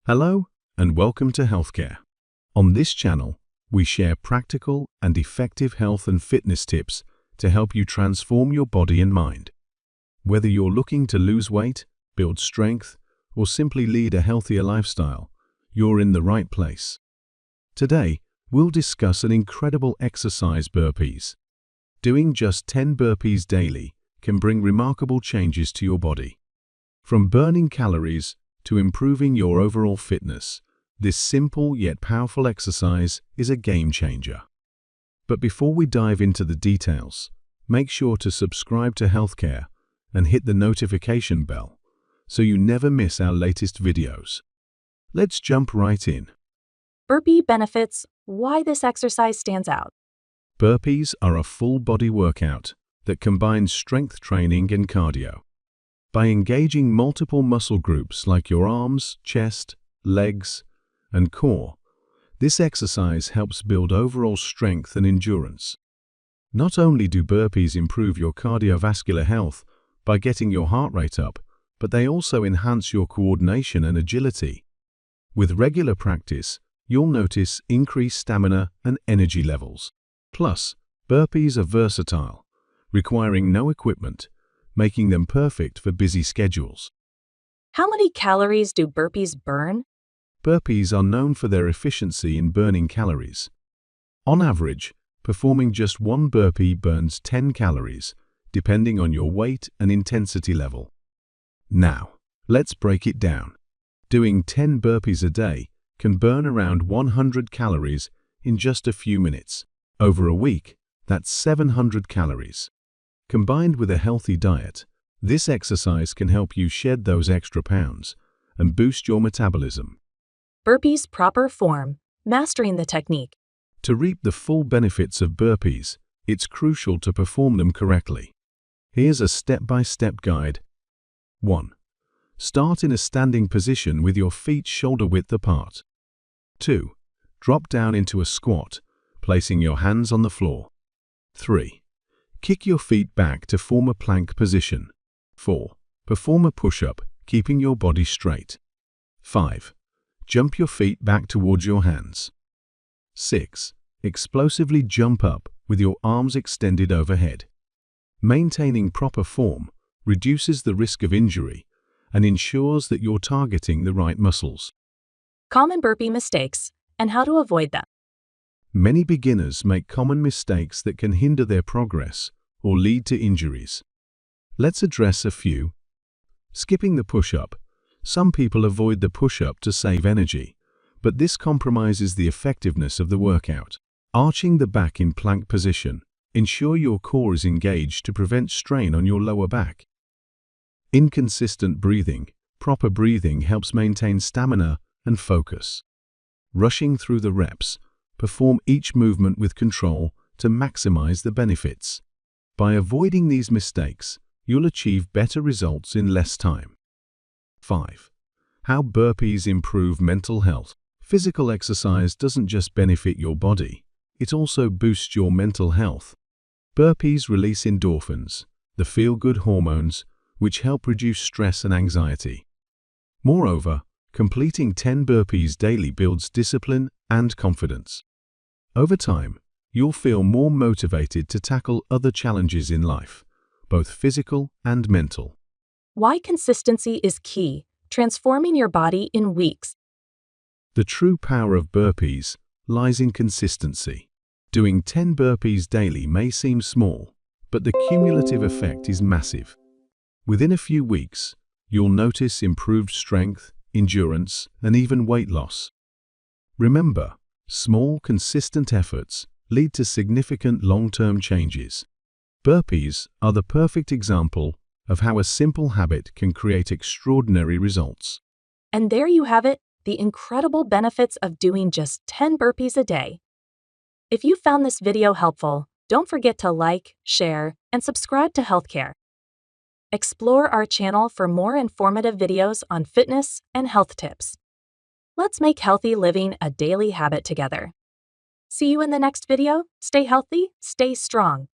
Hello and welcome to Healthcare. On this channel, we share practical and effective health and fitness tips to help you transform your body and mind. Whether you're looking to lose weight, build strength, or simply lead a healthier lifestyle, you're in the right place. Today, we'll discuss an incredible exercise: burpees. Doing just 10 burpees daily can bring remarkable changes to your body. From burning calories to improving your overall fitness, this simple yet powerful exercise is a game changer. But before we dive into the details, make sure to subscribe to Healthcare and hit the notification bell so you never miss our latest videos. Let's jump right in. Burpee benefits: why this exercise stands out. Burpees are a full-body workout that combines strength training and cardio. By engaging multiple muscle groups like your arms, chest, legs, and core, this exercise helps build overall strength and endurance. Not only do burpees improve your cardiovascular health by getting your heart rate up, but they also enhance your coordination and agility. With regular practice, you'll notice increased stamina and energy levels. Plus, burpees are versatile, requiring no equipment, making them perfect for busy schedules. How many calories do burpees burn? Burpees are known for their efficiency in burning calories. On average, performing just one burpee burns 10 calories, depending on your weight and intensity level. Now, let's break it down. Doing 10 burpees a day can burn around 100 calories in just a few minutes. Over a week, that's 700 calories. Combined with a healthy diet, this exercise can help you shed those extra pounds and boost your metabolism. Burpees proper form: mastering the technique. To reap the full benefits of burpees, it's crucial to perform them correctly. Here's a step-by-step guide. 1. Start in a standing position with your feet shoulder-width apart. 2. Drop down into a squat, placing your hands on the floor. 3. Kick your feet back to form a plank position. 4. Perform a push-up, keeping your body straight. 5. Jump your feet back towards your hands. 6. Explosively jump up with your arms extended overhead. Maintaining proper form reduces the risk of injury and ensures that you're targeting the right muscles. Common burpee mistakes and how to avoid them. Many beginners make common mistakes that can hinder their progress or lead to injuries. Let's address a few. Skipping the push-up. Some people avoid the push-up to save energy, but this compromises the effectiveness of the workout. Arching the back in plank position. Ensure your core is engaged to prevent strain on your lower back. Inconsistent breathing. Proper breathing helps maintain stamina and focus. Rushing through the reps. Perform each movement with control to maximize the benefits. By avoiding these mistakes, you'll achieve better results in less time. 5. How burpees improve mental health. Physical exercise doesn't just benefit your body, it also boosts your mental health. Burpees release endorphins, the feel-good hormones, which help reduce stress and anxiety. Moreover, completing 10 burpees daily builds discipline and confidence. Over time, you'll feel more motivated to tackle other challenges in life, both physical and mental. Why consistency is key: transforming your body in weeks. The true power of burpees lies in consistency. Doing 10 burpees daily may seem small, but the cumulative effect is massive. Within a few weeks, you'll notice improved strength, endurance, and even weight loss. Remember, small, consistent efforts lead to significant long-term changes. Burpees are the perfect example of how a simple habit can create extraordinary results. And there you have it, the incredible benefits of doing just 10 burpees a day. If you found this video helpful, don't forget to like, share, and subscribe to Healthcare. Explore our channel for more informative videos on fitness and health tips. Let's make healthy living a daily habit together. See you in the next video. Stay healthy, stay strong.